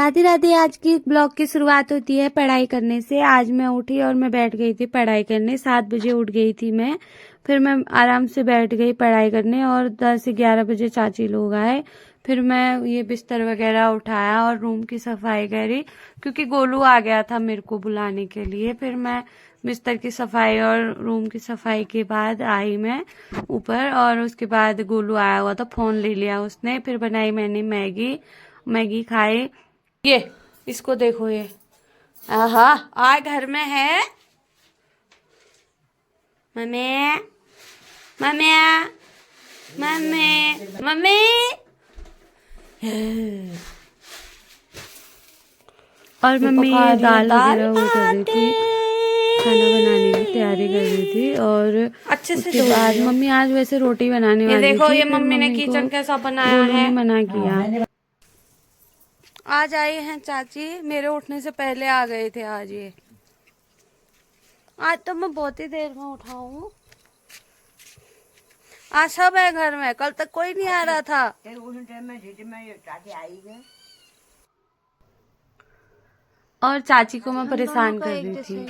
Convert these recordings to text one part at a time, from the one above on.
राधे राधे। आज की ब्लॉग की शुरुआत होती है पढ़ाई करने से। आज मैं उठी और मैं बैठ गई थी पढ़ाई करने। 7 बजे उठ गई थी मैं। फिर मैं आराम से बैठ गई पढ़ाई करने और 10 से 11 बजे चाची लोग आए। फिर मैं ये बिस्तर वगैरह उठाया और रूम की सफाई करी, क्योंकि गोलू आ गया था मेरे को बुलाने के लिए। फिर मैं बिस्तर की सफाई और रूम की सफाई के बाद आई मैं ऊपर, और उसके बाद गोलू आया हुआ था, फोन ले लिया उसने। फिर बनाई मैंने मैगी। मैगी खाई। ये इसको देखो, ये आहा आ घर में है। Mummy mummy mummy mummy. और मम्मी ये दाल वगैरह वो कर रही थी, खाना बनाने की तैयारी कर रही थी। और अच्छे से उसके बाद मम्मी आज वैसे रोटी बनाने वाली थी। देखो ये मम्मी ने किचन कैसा बनाया है। गोलू ने मना किया। आज आई हैं चाची, मेरे उठने से पहले आ गए थे आज ये। आज तो मैं बहुत ही देर में उठा हूँ। आज सब है घर में, कल तक कोई नहीं आ रहा था। और चाची को मैं परेशान कर रही थी।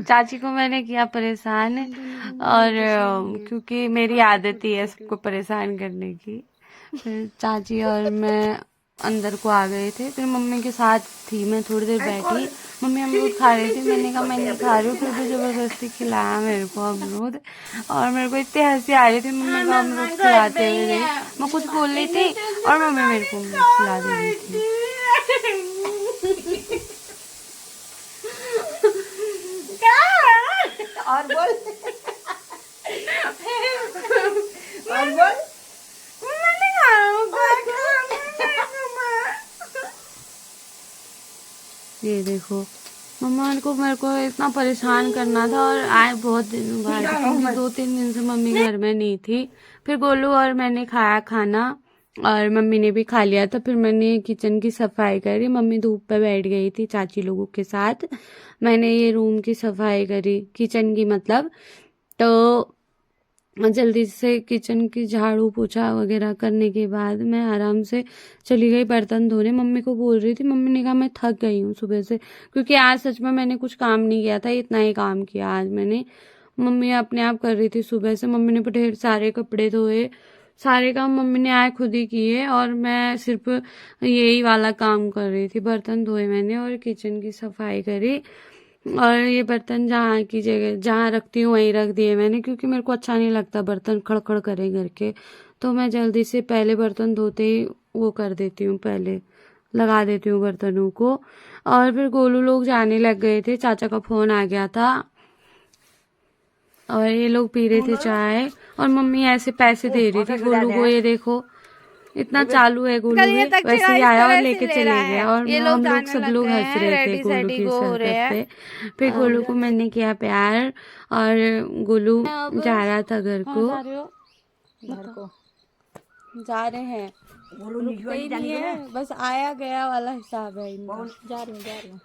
चाची को मैंने किया परेशान, और क्योंकि मेरी आदत ही है सबको परेशान करने की। फिर चाची और मैं अंदर को आ गए थे। फिर मम्मी के साथ थी मैं, थोड़ी देर बैठी। मम्मी अमरूद खा रही थी, मैंने कहा मैं नहीं खा रही हूँ। फिर भी जबरदस्ती खिलाया मेरे को अमरूद, और मेरे को इतनी हंसी आ रही थी मम्मी को अमरूद खिलाते हुए। मैं कुछ बोल रही थी और मम्मी मेरे को खिला दे रही थी। और बोल और बोल। ये देखो मम्मा मेरे को इतना परेशान करना था, और आए बहुत दिन बाद, क्योंकि 2-3 दिन से मम्मी घर में नहीं थी। फिर गोलू और मैंने खाया खाना, और मम्मी ने भी खा लिया था। फिर मैंने किचन की सफाई करी। मम्मी धूप पे बैठ गई थी चाची लोगों के साथ। मैंने ये रूम की सफाई करी, किचन की मतलब। तो जल्दी से किचन की झाड़ू पोछा वगैरह करने के बाद मैं आराम से चली गई बर्तन धोने। मम्मी को बोल रही थी, मम्मी ने कहा मैं थक गई हूँ सुबह से, क्योंकि आज सच में मैंने कुछ काम नहीं किया था, इतना ही काम किया आज मैंने। मम्मी अपने आप कर रही थी सुबह से। मम्मी ने ढेर सारे कपड़े धोए, सारे काम मम्मी ने आए खुद ही किए, और मैं सिर्फ यही वाला काम कर रही थी। बर्तन धोए मैंने और किचन की सफाई करी, और ये बर्तन जहाँ की जगह जहाँ रखती हूँ वहीं रख दिए मैंने, क्योंकि मेरे को अच्छा नहीं लगता बर्तन खड़खड़ करे घर के। तो मैं जल्दी से पहले बर्तन धोते ही वो कर देती हूँ, पहले लगा देती हूँ बर्तनों को। और फिर गोलू लोग जाने लग गए थे, चाचा का फोन आ गया था, और ये लोग पी रहे थे चाय। और मम्मी ऐसे पैसे दे रही थी गोलू को। ये देखो इतना चालू है गोलू भी। वैसे ही आया और लेके चले गया, और हम लोग सब लोग हंस रहे थे गोलू की इस हरकत पे। फिर गोलू को मैंने किया प्यार, और गोलू जा रहा था घर को। जा रहे हैं, रुकते ही नहीं है, बस आया गया वाला हिसाब है इनका। जा रहे हैं।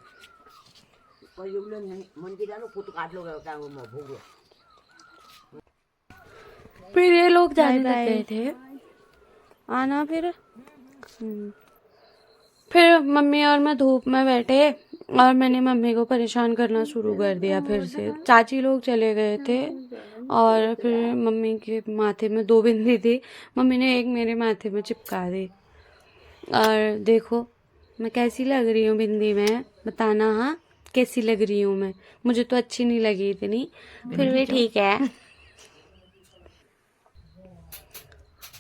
फिर ये लोग जाने लग गए थे, आना फिर मम्मी और मैं धूप में बैठे, और मैंने मम्मी को परेशान करना शुरू कर दिया। फिर से चाची लोग चले गए थे, और फिर मम्मी के माथे में 2 बिंदी थी, मम्मी ने एक मेरे माथे में चिपका दी। और देखो मैं कैसी लग रही हूँ बिंदी में, बताना। हाँ कैसी लग रही हूँ मैं? मुझे तो अच्छी नहीं लगी इतनी, फिर भी ठीक है।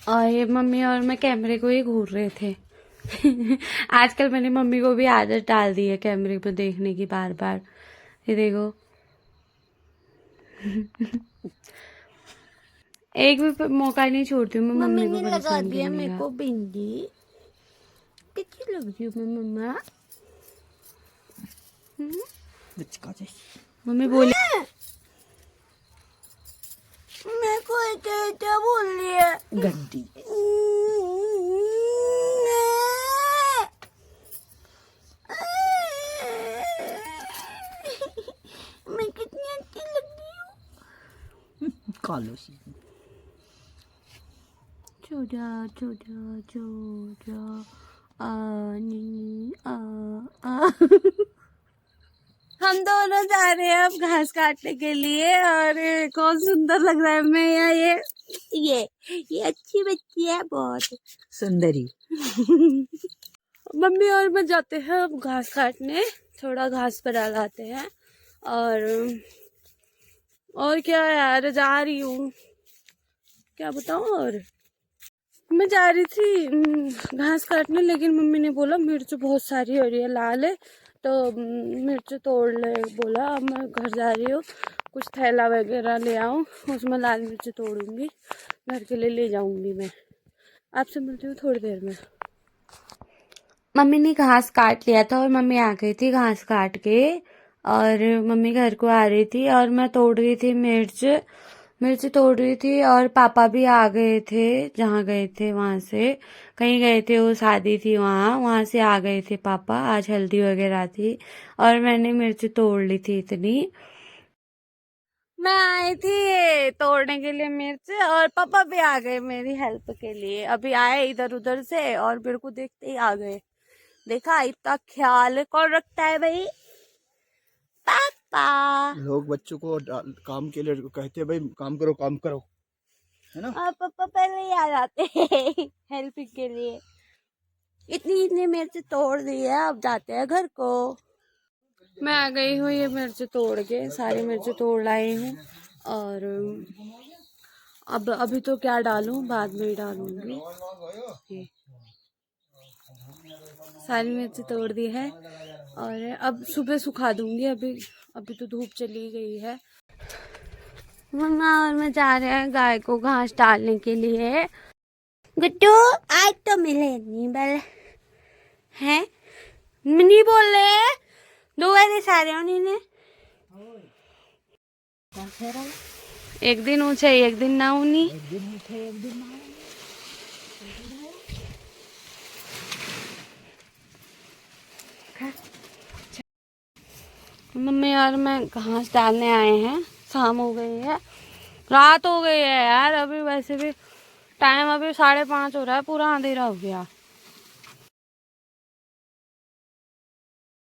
और ये मम्मी और मैं कैमरे को ही घूर रहे थे। आजकल मैंने मम्मी को भी आदत डाल दी है कैमरे पर देखने की बार बार। ये देखो एक भी मौका नहीं छोड़ती हूँ मैं मम्मी को परेशान करने का। मेरे को बिंदी कितनी लग रही हूँ मैं मम्मा? मम्मी बोली मैं को क्या बोल रही है गंदी। मैं कितनी अच्छी लग रही हूँ। कालो सी छो जा छो जा छो जा आ नी आ आ हम दोनों जा रहे हैं अब घास काटने के लिए। और कौन सुंदर लग रहा है मैं या ये अच्छी बच्ची है बहुत सुंदरी। मम्मी और मैं जाते हैं अब घास काटने, थोड़ा घास पर डालाते हैं। और क्या यार, जा रही हूँ, क्या बताऊँ। और मैं जा रही थी घास काटने, लेकिन मम्मी ने बोला मिर्च बहुत सारी हो रही है, लाल है, तो मिर्च तोड़ ले बोला। अब मैं घर जा रही हूँ, कुछ थैला वगैरह ले आऊँ, उसमें लाल मिर्च तोड़ूंगी, घर के लिए ले जाऊंगी मैं। आपसे मिलती हूँ थोड़ी देर में। मम्मी ने घास काट लिया था और मम्मी आ गई थी घास काट के, और मम्मी घर को आ रही थी और मैं तोड़ रही थी मिर्च तोड़ रही थी। और पापा भी आ गए थे, जहाँ गए थे वहां से, कहीं गए थे, वो शादी थी वहां से आ गए थे पापा, आज हल्दी वगैरह थी। और मैंने मिर्च तोड़ ली थी इतनी, मैं आई थी ये तोड़ने के लिए मिर्च, और पापा भी आ गए मेरी हेल्प के लिए। अभी आए इधर उधर से और मेरे को देखते ही आ गए। देखा, इतना ख्याल कौन रखता है भाई, पापा। लोग बच्चों को काम के लिए कहते हैं भाई काम करो, है ना। और पापा पहले ही आ जाते हैं हेल्प के लिए। इतनी मिर्च तोड़ दी है, अब जाते हैं घर को। मैं आ गई हूँ ये मिर्च तोड़ के, सारी मिर्च तोड़ लाई हूँ। और अब अभी तो क्या डालूं, बाद में ही डालूंगी। ये सारी मिर्च तोड़ दी है और अब सुबह सुखा दूंगी। अभी तो धूप चली गई है। मम्मा और मैं जा रहे हैं गाय को घास डालने के लिए। गुड्डू आज तो मिले नहीं बल है, नहीं बोल रहे दो बार सारे उन्हें एक दिन ऊंचे एक दिन ना ऊनी। मम्मी और मैं घास डालने आए हैं, शाम हो गई है, रात हो गई है यार। अभी वैसे भी टाइम अभी 5:30 हो रहा है, पूरा अंधेरा हो गया।